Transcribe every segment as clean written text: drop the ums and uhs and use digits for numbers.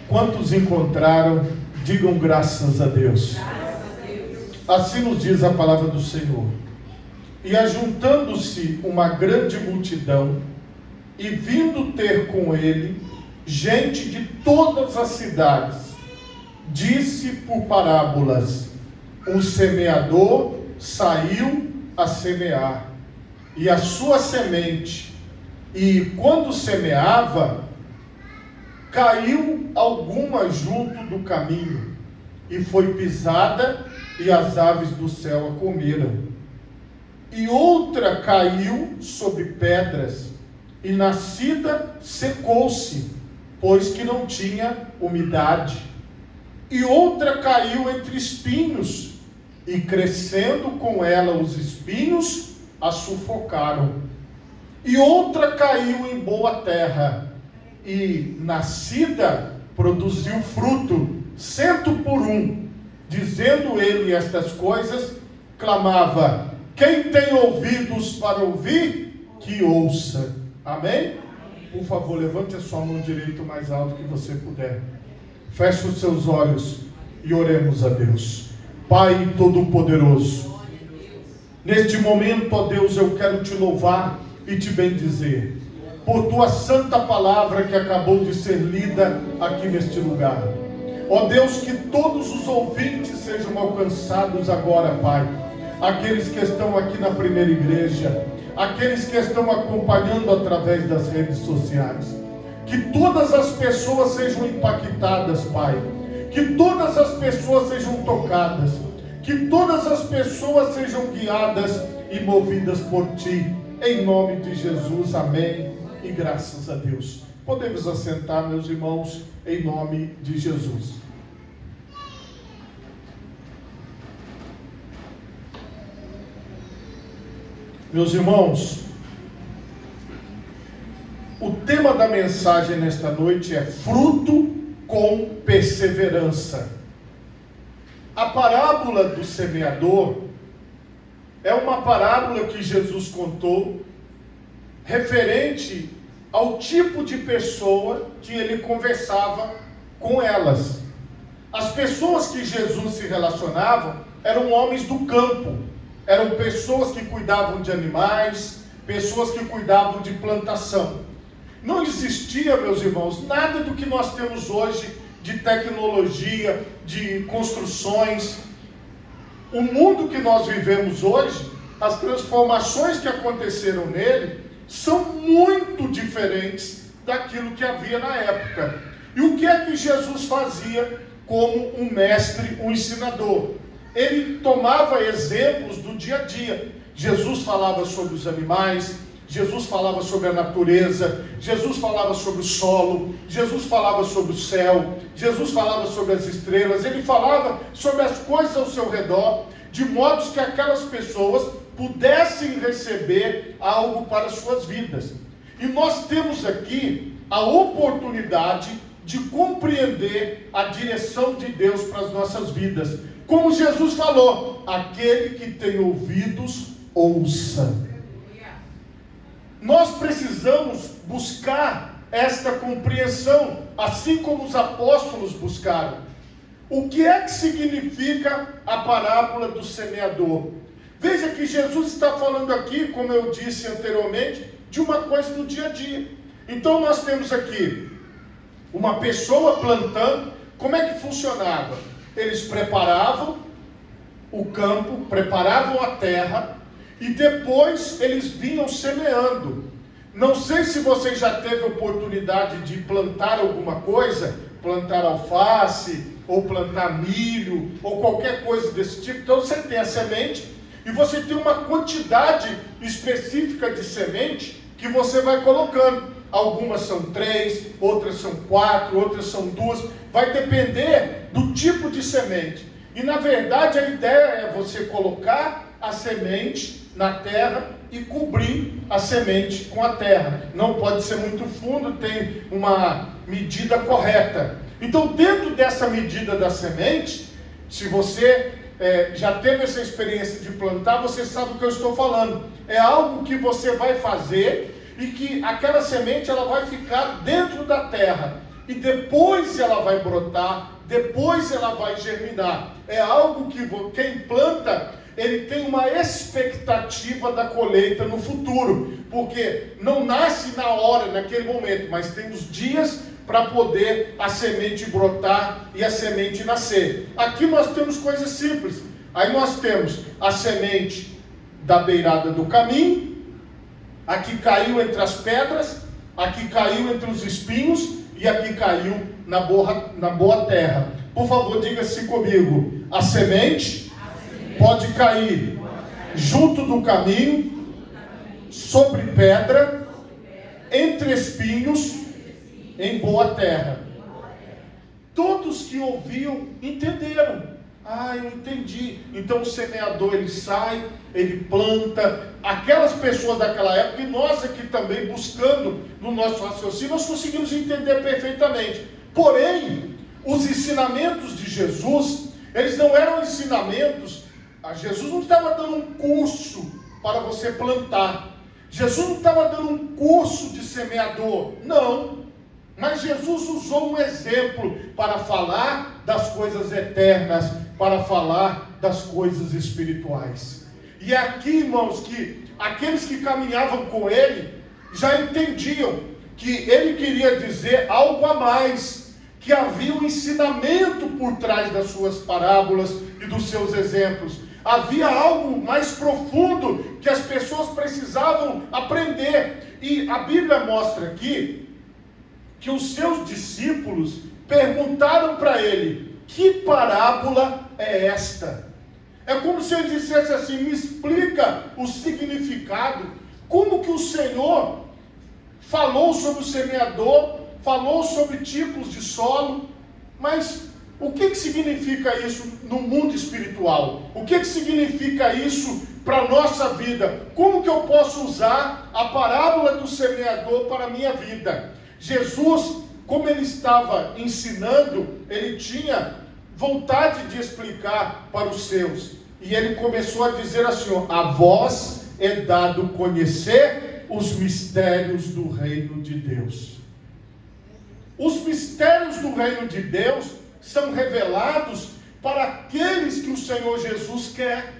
Quantos encontraram, digam graças a Deus. Assim nos diz a palavra do Senhor. E ajuntando-se uma grande multidão, e vindo ter com ele gente de todas as cidades, disse por parábolas: um semeador saiu a semear, e a sua semente, e quando semeava, caiu alguma junto do caminho, e foi pisada, e as aves do céu a comeram. E outra caiu sobre pedras, e nascida secou-se, pois que não tinha umidade. E outra caiu entre espinhos, e crescendo com ela os espinhos, a sufocaram. E outra caiu em boa terra, e nascida produziu fruto, 100 por 1. Dizendo ele estas coisas, clamava: quem tem ouvidos para ouvir, que ouça. Amém? Por favor, levante a sua mão direita o mais alto que você puder. Feche os seus olhos e oremos a Deus. Pai Todo-Poderoso, neste momento, ó Deus, eu quero te louvar e te bendizer por tua santa palavra que acabou de ser lida aqui neste lugar. Ó Deus, que todos os ouvintes sejam alcançados agora, Pai. Aqueles que estão aqui na primeira igreja, aqueles que estão acompanhando através das redes sociais, que todas as pessoas sejam impactadas, Pai, que todas as pessoas sejam tocadas, que todas as pessoas sejam guiadas e movidas por Ti, em nome de Jesus, amém, e graças a Deus. Podemos assentar, meus irmãos, em nome de Jesus. Meus irmãos, o tema da mensagem nesta noite é fruto com perseverança. A parábola do semeador é uma parábola que Jesus contou referente ao tipo de pessoa que ele conversava com elas. As pessoas que Jesus se relacionava eram homens do campo. Eram pessoas que cuidavam de animais, pessoas que cuidavam de plantação. Não existia, meus irmãos, nada do que nós temos hoje de tecnologia, de construções. O mundo que nós vivemos hoje, as transformações que aconteceram nele, são muito diferentes daquilo que havia na época. E o que é que Jesus fazia como um mestre, um ensinador? Ele tomava exemplos do dia a dia. Jesus falava sobre os animais, Jesus falava sobre a natureza, Jesus falava sobre o solo, Jesus falava sobre o céu, Jesus falava sobre as estrelas, ele falava sobre as coisas ao seu redor, de modo que aquelas pessoas pudessem receber algo para as suas vidas. E nós temos aqui a oportunidade de compreender a direção de Deus para as nossas vidas. Como Jesus falou: aquele que tem ouvidos, ouça. Nós precisamos buscar esta compreensão, assim como os apóstolos buscaram. O que é que significa a parábola do semeador? Veja que Jesus está falando aqui, como eu disse anteriormente, de uma coisa do dia a dia. Então nós temos aqui uma pessoa plantando. Como é que funcionava? Eles preparavam o campo, preparavam a terra, e depois eles vinham semeando. Não sei se você já teve oportunidade de plantar alguma coisa, plantar alface, ou plantar milho, ou qualquer coisa desse tipo. Então você tem a semente, e você tem uma quantidade específica de semente que você vai colocando. Algumas são 3, outras são 4, outras são 2. Vai depender do tipo de semente. E na verdade a ideia é você colocar a semente na terra e cobrir a semente com a terra. Não pode ser muito fundo, tem uma medida correta. Então, dentro dessa medida da semente, se você já teve essa experiência de plantar, você sabe o que eu estou falando. É algo que você vai fazer e que aquela semente ela vai ficar dentro da terra. e depois ela vai brotar, depois ela vai germinar. É algo que quem planta, ele tem uma expectativa da colheita no futuro, porque não nasce na hora, naquele momento, mas tem os dias para poder a semente brotar e a semente nascer. Aqui nós temos coisas simples. Aí nós temos a semente da beirada do caminho, aqui caiu entre as pedras, aqui caiu entre os espinhos e aqui caiu na boa terra. Por favor, diga-se comigo: a semente pode cair junto do caminho, sobre pedra, entre espinhos, em boa terra. Todos que ouviam entenderam. Ah, eu entendi. Então o semeador, ele sai, ele planta. Aquelas pessoas daquela época, e nós aqui também, buscando no nosso raciocínio, nós conseguimos entender perfeitamente. Porém, os ensinamentos de Jesus, eles não eram ensinamentos. Jesus não estava dando um curso para você plantar. Jesus não estava dando um curso de semeador. Não. Mas Jesus usou um exemplo para falar das coisas eternas, para falar das coisas espirituais. E é aqui, irmãos, que aqueles que caminhavam com ele já entendiam que ele queria dizer algo a mais, que havia um ensinamento por trás das suas parábolas e dos seus exemplos. Havia algo mais profundo que as pessoas precisavam aprender. E a Bíblia mostra aqui que os seus discípulos perguntaram para ele: que parábola é esta? É como se ele dissesse assim: me explica o significado. Como que o Senhor falou sobre o semeador, falou sobre tipos de solo, mas o que significa isso no mundo espiritual? O que significa isso para a nossa vida? Como que eu posso usar a parábola do semeador para a minha vida? Jesus, como ele estava ensinando, ele tinha vontade de explicar para os seus. E ele começou a dizer assim: a vós é dado conhecer os mistérios do reino de Deus. Os mistérios do reino de Deus são revelados para aqueles que o Senhor Jesus quer.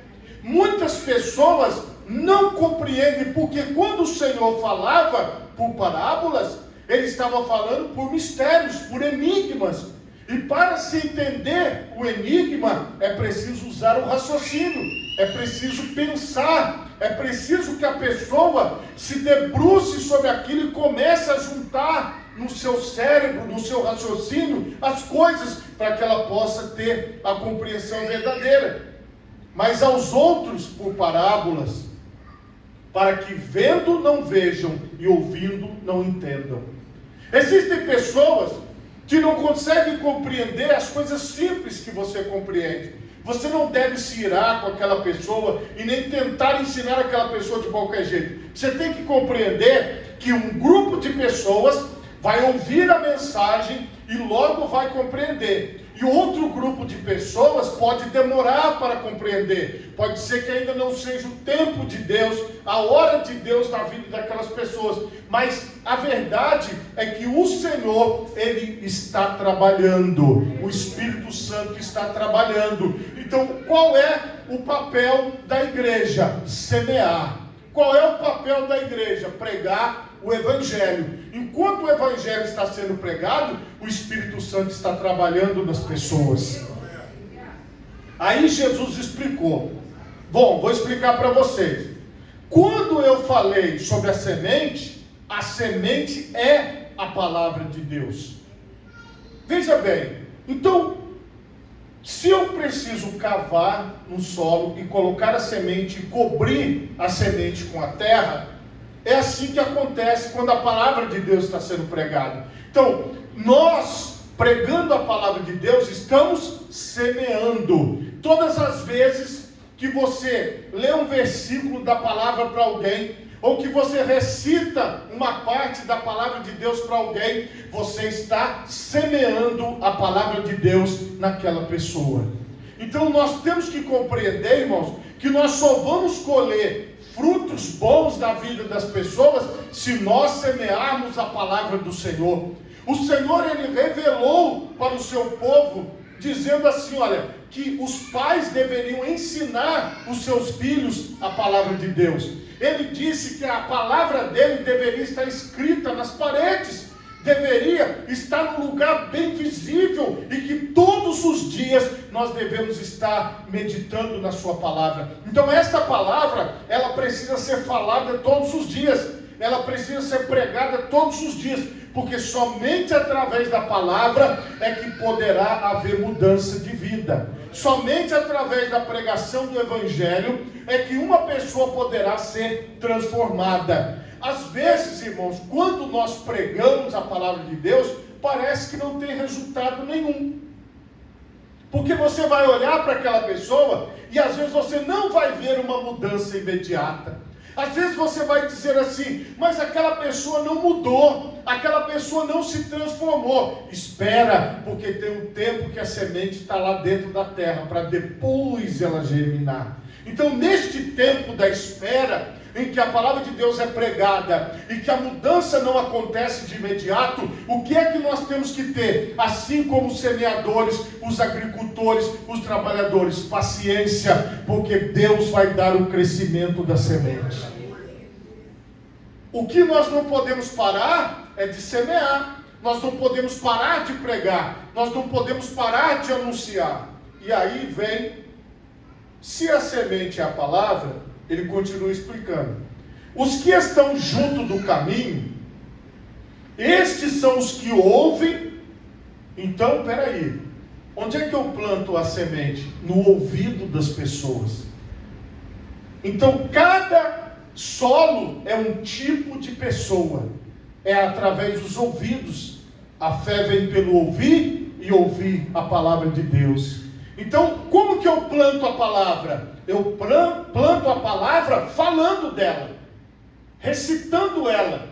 Muitas pessoas não compreendem, porque quando o Senhor falava por parábolas, ele estava falando por mistérios, por enigmas. E para se entender o enigma, é preciso usar o raciocínio, é preciso pensar, é preciso que a pessoa se debruce sobre aquilo e comece a juntar no seu cérebro, no seu raciocínio, as coisas, para que ela possa ter a compreensão verdadeira. Mas aos outros, por parábolas, para que vendo não vejam e ouvindo não entendam. Existem pessoas que não conseguem compreender as coisas simples que você compreende. Você não deve se irar com aquela pessoa e nem tentar ensinar aquela pessoa de qualquer jeito. Você tem que compreender que um grupo de pessoas vai ouvir a mensagem e logo vai compreender. E outro grupo de pessoas pode demorar para compreender. Pode ser que ainda não seja o tempo de Deus, a hora de Deus na vida daquelas pessoas. Mas a verdade é que o Senhor, Ele está trabalhando. O Espírito Santo está trabalhando. Então, qual é o papel da igreja? Semear. Qual é o papel da igreja? Pregar o Evangelho. Enquanto o Evangelho está sendo pregado, o Espírito Santo está trabalhando nas pessoas. Aí Jesus explicou. Bom, vou explicar para vocês. Quando eu falei sobre a semente é a palavra de Deus. Veja bem, então, se eu preciso cavar no solo e colocar a semente e cobrir a semente com a terra, é assim que acontece quando a palavra de Deus está sendo pregada. Então, nós, pregando a palavra de Deus, estamos semeando. Todas as vezes que você lê um versículo da palavra para alguém, ou que você recita uma parte da palavra de Deus para alguém, você está semeando a palavra de Deus naquela pessoa. Então nós temos que compreender, irmãos, que nós só vamos colher frutos bons da vida das pessoas se nós semearmos a palavra do Senhor. O Senhor, Ele revelou para o seu povo, dizendo assim, olha, que os pais deveriam ensinar os seus filhos a palavra de Deus. Ele disse que a palavra dele deveria estar escrita nas paredes, deveria estar num lugar bem visível, e que todos os dias nós devemos estar meditando na sua palavra. Então esta palavra, ela precisa ser falada todos os dias, ela precisa ser pregada todos os dias, porque somente através da palavra é que poderá haver mudança de vida. Somente através da pregação do Evangelho é que uma pessoa poderá ser transformada. Às vezes, irmãos, quando nós pregamos a palavra de Deus, parece que não tem resultado nenhum. Porque você vai olhar para aquela pessoa e às vezes você não vai ver uma mudança imediata. Às vezes você vai dizer assim, mas aquela pessoa não mudou, aquela pessoa não se transformou. Espera, porque tem um tempo que a semente está lá dentro da terra, para depois ela germinar. Então, neste tempo da espera, em que a palavra de Deus é pregada e que a mudança não acontece de imediato, o que é que nós temos que ter? Assim como os semeadores, os agricultores, os trabalhadores, paciência, porque Deus vai dar o crescimento da semente. O que nós não podemos parar é de semear, nós não podemos parar de pregar, nós não podemos parar de anunciar. E aí vem, se a semente é a palavra, ele continua explicando. Os que estão junto do caminho, estes são os que ouvem. Então, peraí, onde é que eu planto a semente? No ouvido das pessoas. Então, cada solo é um tipo de pessoa, é através dos ouvidos. A fé vem pelo ouvir e ouvir a palavra de Deus. Então, como que eu planto a palavra? Eu planto a palavra falando dela, recitando ela,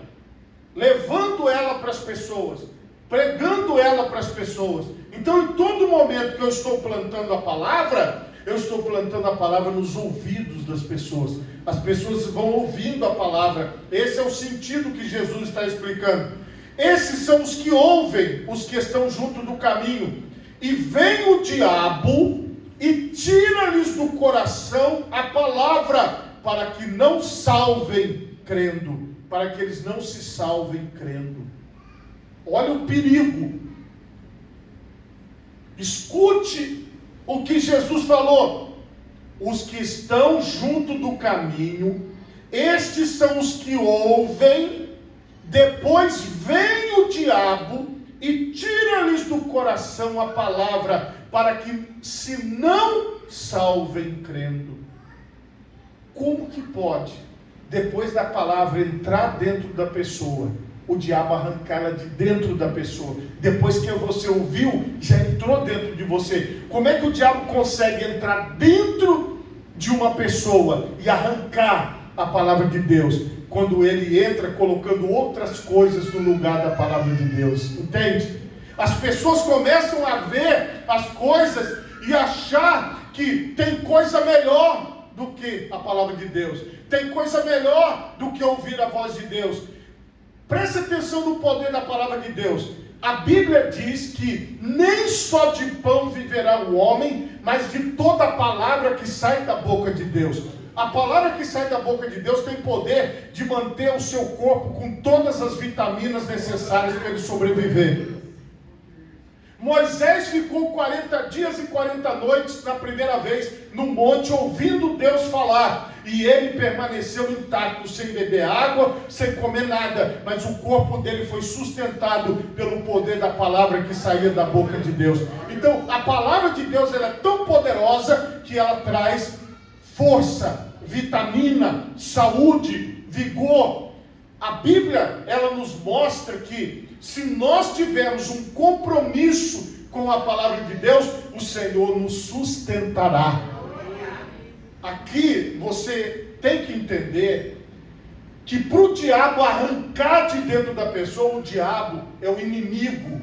levando ela para as pessoas, pregando ela para as pessoas. Então, em todo momento que eu estou plantando a palavra, eu estou plantando a palavra nos ouvidos das pessoas. As pessoas vão ouvindo a palavra. Esse é o sentido que Jesus está explicando. Esses são os que ouvem, os que estão junto do caminho. E vem o diabo e tira-lhes do coração a palavra, para que não salvem crendo, para que eles não se salvem crendo. Olha o perigo. Escute o que Jesus falou. Os que estão junto do caminho, estes são os que ouvem, depois vem o diabo e tira-lhes do coração a palavra, para que se não salvem crendo. Como que pode, depois da palavra entrar dentro da pessoa, o diabo arrancá-la de dentro da pessoa? Depois que você ouviu, já entrou dentro de você. Como é que o diabo consegue entrar dentro de uma pessoa e arrancar a palavra de Deus? Quando ele entra colocando outras coisas no lugar da palavra de Deus. Entende? As pessoas começam a ver as coisas e achar que tem coisa melhor do que a palavra de Deus. Tem coisa melhor do que ouvir a voz de Deus. Preste atenção no poder da palavra de Deus. A Bíblia diz que nem só de pão viverá o homem, mas de toda a palavra que sai da boca de Deus. A palavra que sai da boca de Deus tem poder de manter o seu corpo com todas as vitaminas necessárias para ele sobreviver. Moisés ficou 40 dias e 40 noites na primeira vez no monte ouvindo Deus falar, e ele permaneceu intacto, sem beber água, sem comer nada, mas o corpo dele foi sustentado pelo poder da palavra que saía da boca de Deus. Então a palavra de Deus, ela é tão poderosa que ela traz força, vitamina, saúde, vigor. A Bíblia, ela nos mostra que se nós tivermos um compromisso com a palavra de Deus, o Senhor nos sustentará. Aqui você tem que entender que para o diabo arrancar de dentro da pessoa, o diabo é o inimigo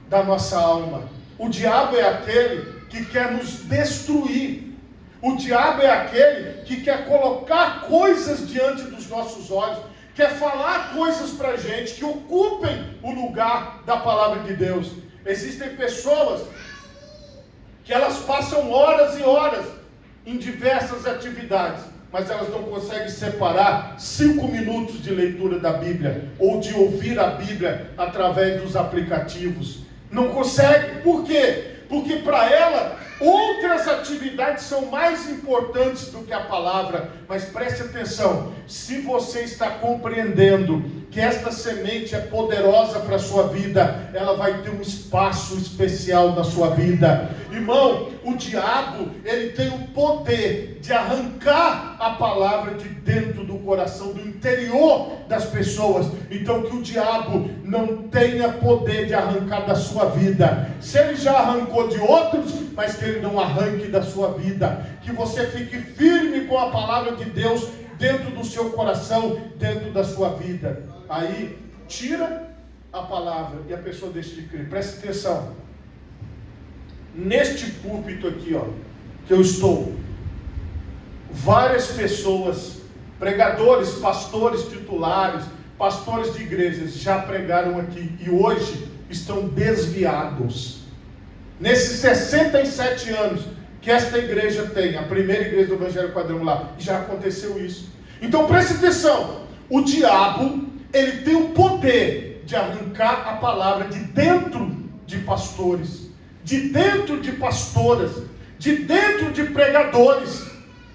da nossa alma. O diabo é aquele que quer nos destruir. O diabo é aquele que quer colocar coisas diante dos nossos olhos, quer falar coisas para a gente que ocupem o lugar da palavra de Deus. Existem pessoas que elas passam horas e horas em diversas atividades, mas elas não conseguem separar 5 minutos de leitura da Bíblia, ou de ouvir a Bíblia através dos aplicativos. Não consegue. Por quê? Porque para ela, outras atividades são mais importantes do que a palavra. Mas preste atenção, se você está compreendendo que esta semente é poderosa para a sua vida, ela vai ter um espaço especial na sua vida. Irmão, o diabo, ele tem o poder de arrancar a palavra de dentro do coração, do interior das pessoas. Então que o diabo não tenha poder de arrancar da sua vida. Se ele já arrancou de outros, mas que ele não arranque da sua vida. Que você fique firme com a palavra de Deus dentro do seu coração, dentro da sua vida. Aí, tira a palavra e a pessoa deixa de crer. Preste atenção. Neste púlpito aqui, ó, que eu estou, várias pessoas, pregadores, pastores titulares, pastores de igrejas, já pregaram aqui e hoje estão desviados. Nesses 67 anos que esta igreja tem, a primeira igreja do Evangelho Quadrangular, já aconteceu isso. Então preste atenção, o diabo, ele tem o poder de arrancar a palavra de dentro de pastores, de dentro de pastoras, de dentro de pregadores.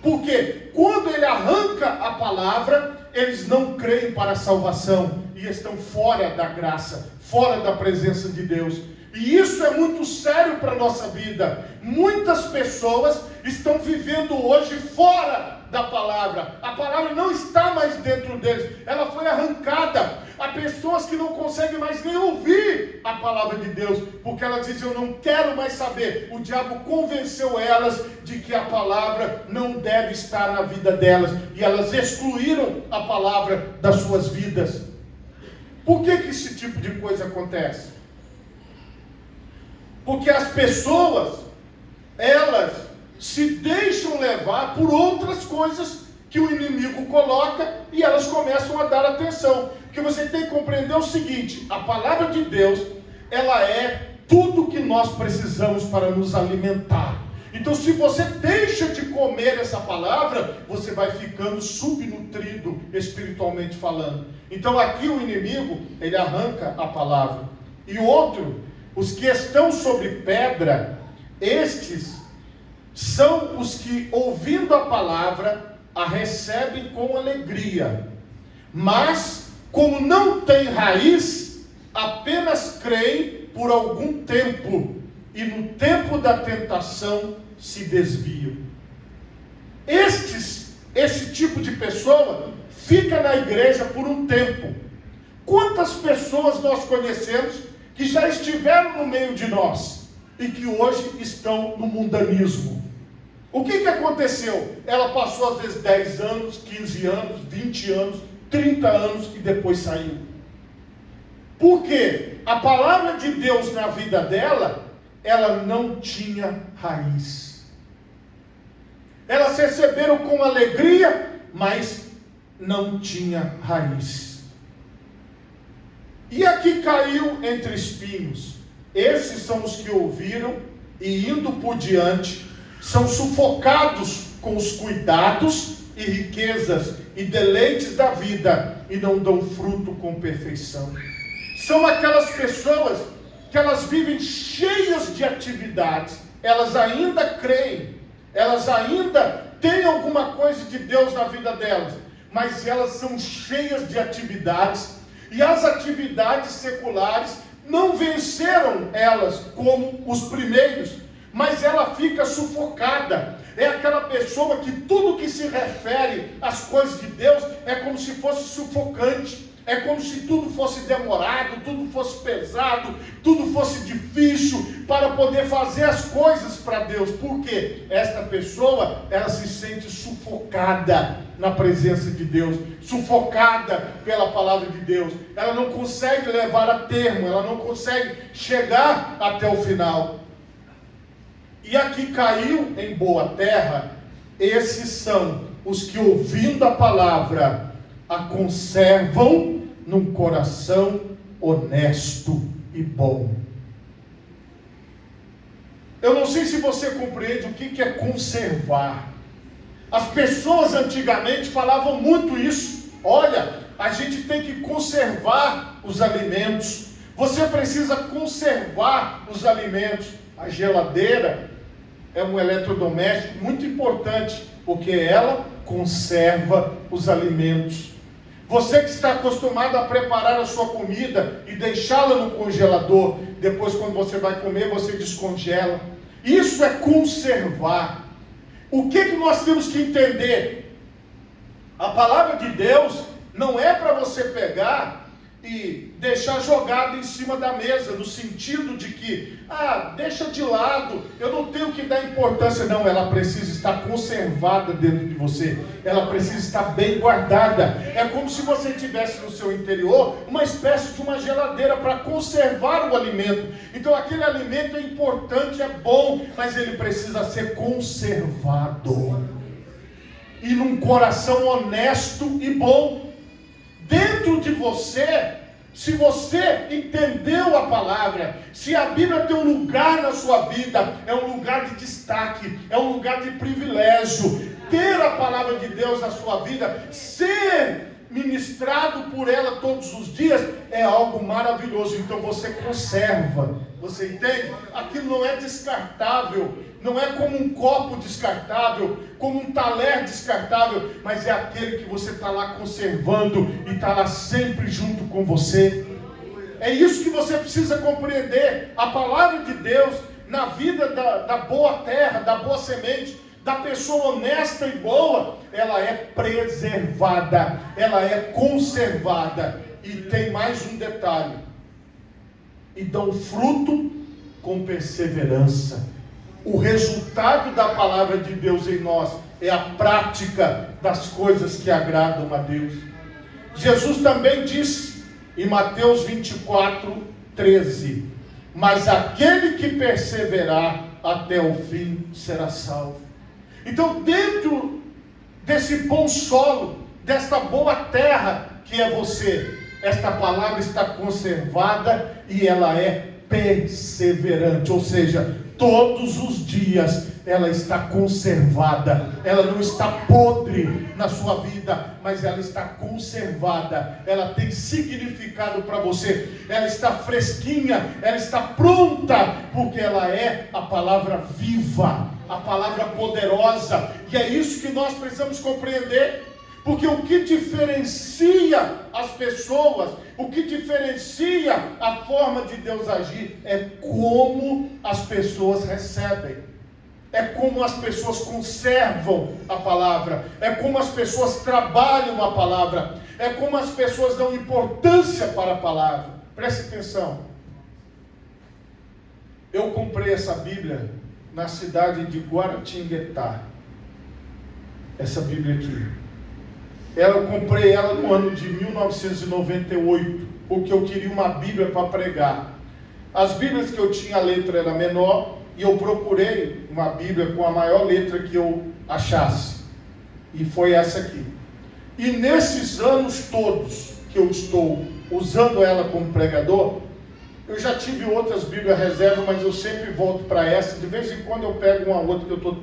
Porque quando ele arranca a palavra, eles não creem para a salvação e estão fora da graça, fora da presença de Deus. E isso é muito sério para a nossa vida. Muitas pessoas estão vivendo hoje fora da palavra. A palavra não está mais dentro deles. Ela foi arrancada. Há pessoas que não conseguem mais nem ouvir a palavra de Deus, porque elas dizem, eu não quero mais saber. O diabo convenceu elas de que a palavra não deve estar na vida delas. E elas excluíram a palavra das suas vidas. Por que esse tipo de coisa acontece? Porque as pessoas, elas se deixam levar por outras coisas que o inimigo coloca e elas começam a dar atenção. Porque você tem que compreender o seguinte, a palavra de Deus, ela é tudo que nós precisamos para nos alimentar. Então se você deixa de comer essa palavra, você vai ficando subnutrido espiritualmente falando. Então aqui o inimigo, ele arranca a palavra. E outro, os que estão sobre pedra, estes são os que, ouvindo a palavra, a recebem com alegria. Mas, como não tem raiz, apenas creem por algum tempo, e no tempo da tentação se desviam. Esse tipo de pessoa fica na igreja por um tempo. Quantas pessoas nós conhecemos que já estiveram no meio de nós e que hoje estão no mundanismo? O que aconteceu? Ela passou às vezes 10 anos, 15 anos, 20 anos, 30 anos e depois saiu. Por quê? A palavra de Deus na vida dela, ela não tinha raiz. Elas receberam com alegria, mas não tinha raiz. E aqui caiu entre espinhos. Esses são os que ouviram e indo por diante, são sufocados com os cuidados e riquezas e deleites da vida e não dão fruto com perfeição. São aquelas pessoas que elas vivem cheias de atividades, elas ainda creem, elas ainda têm alguma coisa de Deus na vida delas, mas elas são cheias de atividades. E as atividades seculares não venceram elas como os primeiros, mas ela fica sufocada. É aquela pessoa que tudo que se refere às coisas de Deus é como se fosse sufocante. É como se tudo fosse demorado, tudo fosse pesado, tudo fosse difícil para poder fazer as coisas para Deus. Por quê? Esta pessoa, ela se sente sufocada na presença de Deus, sufocada pela palavra de Deus. Ela não consegue levar a termo, ela não consegue chegar até o final. E aqui caiu em boa terra, esses são os que, ouvindo a palavra, a conservam num coração honesto e bom. Eu não sei se você compreende o que é conservar. As pessoas antigamente falavam muito isso. Olha, a gente tem que conservar os alimentos. Você precisa conservar os alimentos. A geladeira é um eletrodoméstico muito importante, porque ela conserva os alimentos. Você que está acostumado a preparar a sua comida e deixá-la no congelador, depois quando você vai comer, você descongela. Isso é conservar. O que nós temos que entender? A palavra de Deus não é para você pegar e deixar jogado em cima da mesa, no sentido de que, deixa de lado, eu não tenho que dar importância. Não, ela precisa estar conservada dentro de você, ela precisa estar bem guardada. É como se você tivesse no seu interior uma espécie de uma geladeira para conservar o alimento. Então aquele alimento é importante, é bom, mas ele precisa ser conservado, e num coração honesto e bom. Dentro de você, se você entendeu a palavra, se a Bíblia tem um lugar na sua vida, é um lugar de destaque, é um lugar de privilégio. Ter a palavra de Deus na sua vida, ser ministrado por ela todos os dias, é algo maravilhoso. Então você conserva, você entende? Aquilo não é descartável, não é como um copo descartável, como um talher descartável, mas é aquele que você está lá conservando e está lá sempre junto com você. É isso que você precisa compreender. A palavra de Deus na vida da boa terra, da boa semente, da pessoa honesta e boa, ela é preservada, ela é conservada. E tem mais um detalhe: e dão fruto com perseverança. O resultado da palavra de Deus em nós é a prática das coisas que agradam a Deus. Jesus também disse em Mateus 24:13: mas aquele que perseverar até o fim será salvo. Então, dentro desse bom solo, desta boa terra que é você, esta palavra está conservada e ela é perseverante, ou seja, todos os dias ela está conservada, ela não está podre na sua vida, mas ela está conservada, ela tem significado para você, ela está fresquinha, ela está pronta, porque ela é a palavra viva, a palavra poderosa, e é isso que nós precisamos compreender. Porque o que diferencia as pessoas, o que diferencia a forma de Deus agir, é como as pessoas recebem, é como as pessoas conservam a palavra, é como as pessoas trabalham a palavra, é como as pessoas dão importância para a palavra. Preste atenção. Eu comprei essa Bíblia na cidade de Guaratinguetá, essa Bíblia aqui. Eu comprei ela no ano de 1998, porque eu queria uma Bíblia para pregar. As Bíblias que eu tinha, a letra era menor, e eu procurei uma Bíblia com a maior letra que eu achasse. E foi essa aqui. E nesses anos todos que eu estou usando ela como pregador, eu já tive outras Bíblias reserva, mas eu sempre volto para essa. De vez em quando eu pego uma outra que eu estou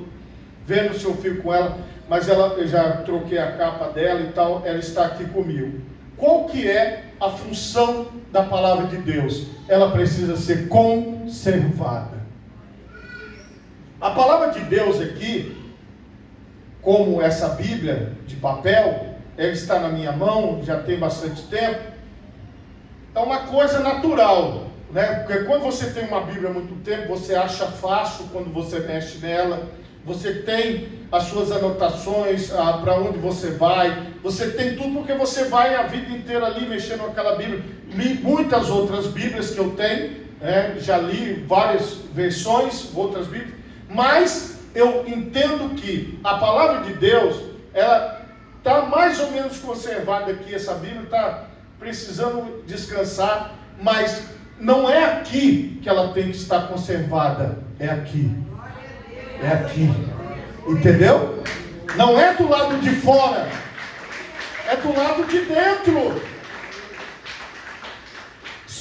vendo se eu fico com ela, mas eu já troquei a capa dela e tal, ela está aqui comigo. Qual que é a função da palavra de Deus? Ela precisa ser conservada. A palavra de Deus aqui, como essa Bíblia de papel, ela está na minha mão, já tem bastante tempo, é uma coisa natural, né? Porque quando você tem uma Bíblia há muito tempo, você acha fácil quando você mexe nela, você tem as suas anotações, para onde você vai, você tem tudo, porque você vai a vida inteira ali mexendo com aquela Bíblia. Li muitas outras Bíblias que eu tenho, já li várias versões, outras Bíblias, mas eu entendo que a palavra de Deus, ela está mais ou menos conservada aqui, essa Bíblia está precisando descansar, mas não é aqui que ela tem que estar conservada, é aqui. É aqui, entendeu? Não é do lado de fora, é do lado de dentro.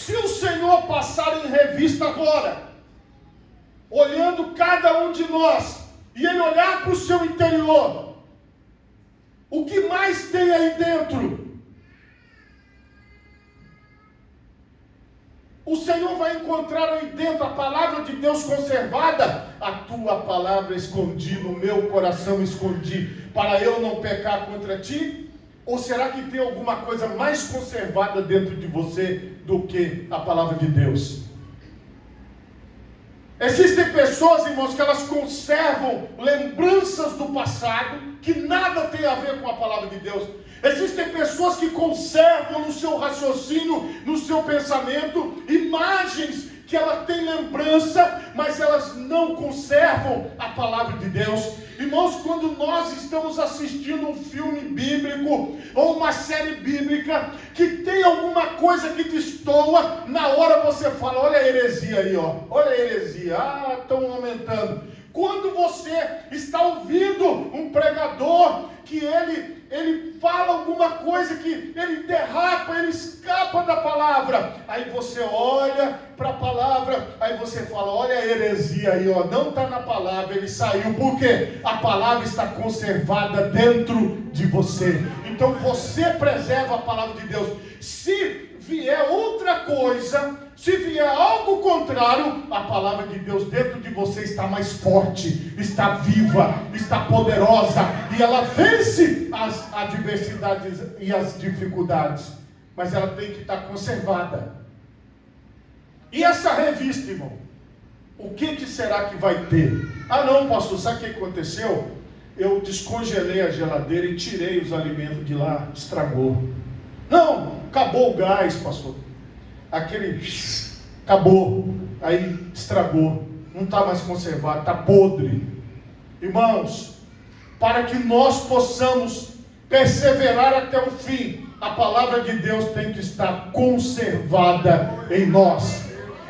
Se o Senhor passar em revista agora, olhando cada um de nós, e Ele olhar para o seu interior, o que mais tem aí dentro? O Senhor vai encontrar aí dentro a palavra de Deus conservada. A tua palavra escondi no meu coração, escondi, para eu não pecar contra ti? Ou será que tem alguma coisa mais conservada dentro de você do que a palavra de Deus? Existem pessoas, irmãos, que elas conservam lembranças do passado, que nada tem a ver com a palavra de Deus. Existem pessoas que conservam no seu raciocínio, no seu pensamento, imagens que ela tem lembrança, mas elas não conservam a palavra de Deus. Irmãos, quando nós estamos assistindo um filme bíblico ou uma série bíblica que tem alguma coisa que destoa, na hora você fala: olha a heresia aí, ó, olha a heresia, estão aumentando. Quando você está ouvindo um pregador que ele fala alguma coisa que ele derrapa, ele escapa da palavra, aí você olha para a palavra, aí você fala: olha a heresia aí, ó, não está na palavra, ele saiu. Por quê? A palavra está conservada dentro de você. Então você preserva a palavra de Deus. Se vier outra coisa, se vier algo contrário, a palavra de Deus dentro de você está mais forte, está viva, está poderosa, e ela vence as adversidades e as dificuldades, mas ela tem que estar conservada. E essa revista, irmão, o que será que vai ter? Não, pastor, sabe o que aconteceu? Eu descongelei a geladeira e tirei os alimentos de lá, estragou. Não, acabou o gás, pastor. Acabou, aí estragou, não está mais conservado, está podre. Irmãos, para que nós possamos perseverar até o fim, a palavra de Deus tem que estar conservada em nós.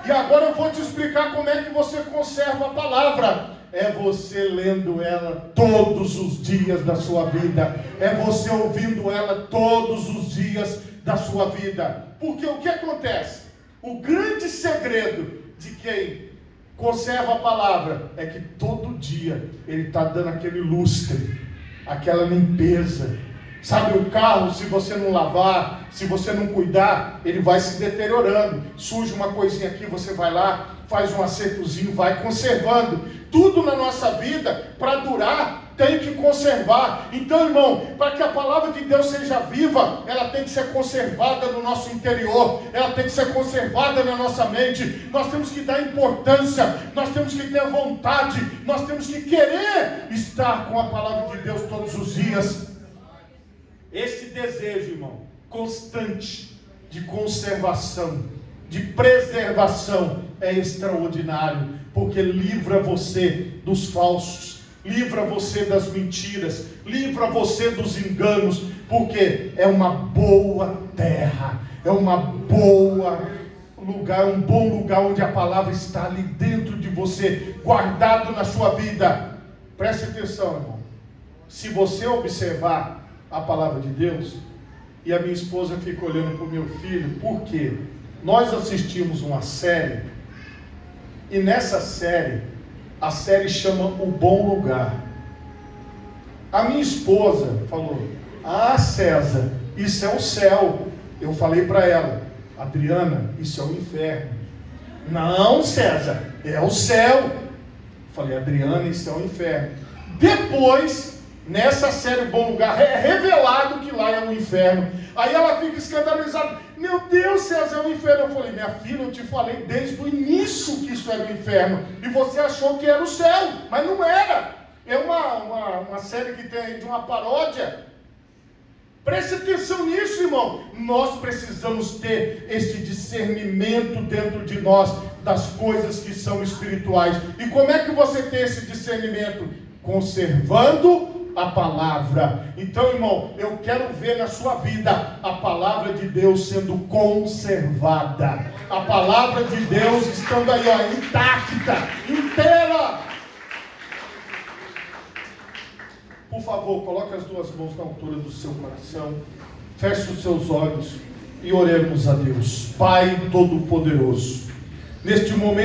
E agora eu vou te explicar como é que você conserva a palavra. É você lendo ela todos os dias da sua vida. É você ouvindo ela todos os dias da sua vida. Porque o que acontece? O grande segredo de quem conserva a palavra é que todo dia ele está dando aquele lustre, aquela limpeza. Sabe, o carro, se você não lavar, se você não cuidar, ele vai se deteriorando. Surge uma coisinha aqui, você vai lá, faz um acertozinho, vai conservando. Tudo na nossa vida, para durar, tem que conservar. Então, irmão, para que a palavra de Deus seja viva, ela tem que ser conservada no nosso interior, ela tem que ser conservada na nossa mente. Nós temos que dar importância, nós temos que ter vontade, nós temos que querer estar com a palavra de Deus todos os dias. Este desejo, irmão, constante de conservação, de preservação, é extraordinário, porque livra você dos falsos, livra você das mentiras, livra você dos enganos, porque é uma boa terra, é uma boa lugar, um bom lugar onde a palavra está ali dentro de você, guardado na sua vida. Preste atenção, irmão. Se você observar a palavra de Deus, e a minha esposa fica olhando para o meu filho, porque nós assistimos uma série, e nessa série, a série chama O Bom Lugar. A minha esposa falou: César, isso é o céu. Eu falei para ela: Adriana, isso é o inferno. Não, César, é o céu. Falei: Adriana, isso é o inferno. Depois, nessa série O Bom Lugar, é revelado que lá é o inferno. Aí ela fica escandalizada: meu Deus, César, é o inferno. Eu falei: minha filha, eu te falei desde o início que isso era o inferno, e você achou que era o céu, mas não era. É uma série que tem de uma paródia. Preste atenção nisso, irmão. Nós precisamos ter esse discernimento dentro de nós das coisas que são espirituais. E como é que você tem esse discernimento? Conservando a palavra. Então, irmão, eu quero ver na sua vida a palavra de Deus sendo conservada, a palavra de Deus estando aí, ó, intacta, inteira. Por favor, coloque as duas mãos na altura do seu coração, feche os seus olhos e oremos a Deus. Pai Todo-Poderoso, neste momento